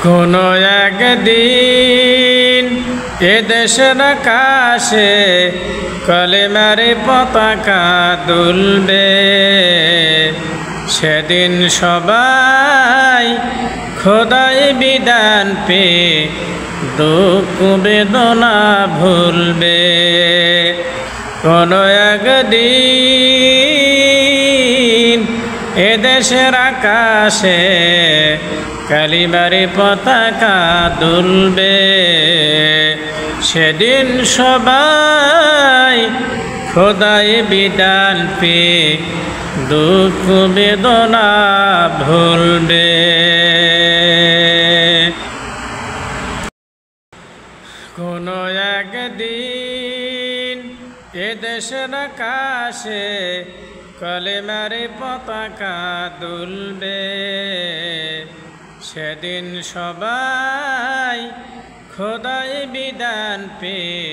কোনো একদিন এ দেশের আকাশে কলেমার পতাকা দুলবে। সেদিন সবাই খোদাই বিধান পেয়ে দুঃখ বেদনা ভুলবে। কোনো একদিন এ দেশের আকাশে কালিমার পতাকা দুলবে। সেদিন সবাই খোদাই বিধান পেয়ে দুঃখ বেদনা ভুলবে। কোনো একদিন এ দেশের আকাশে কলেমার পতাকা দুলবে। সেদিন সবাই খোদাই বিধান পেয়ে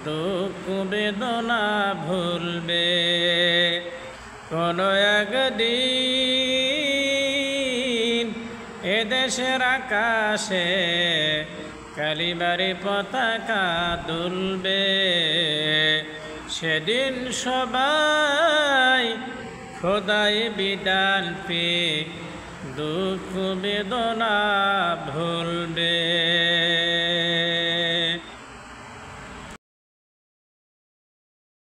দুঃখ বেদনা ভুলবে। কোনো একদিন এ দেশের আকাশে কালিমার পতাকা দুলবে। সেদিন সবাই খোদাই বিধান পেয়ে দুঃখ বেদনা ভুলবে।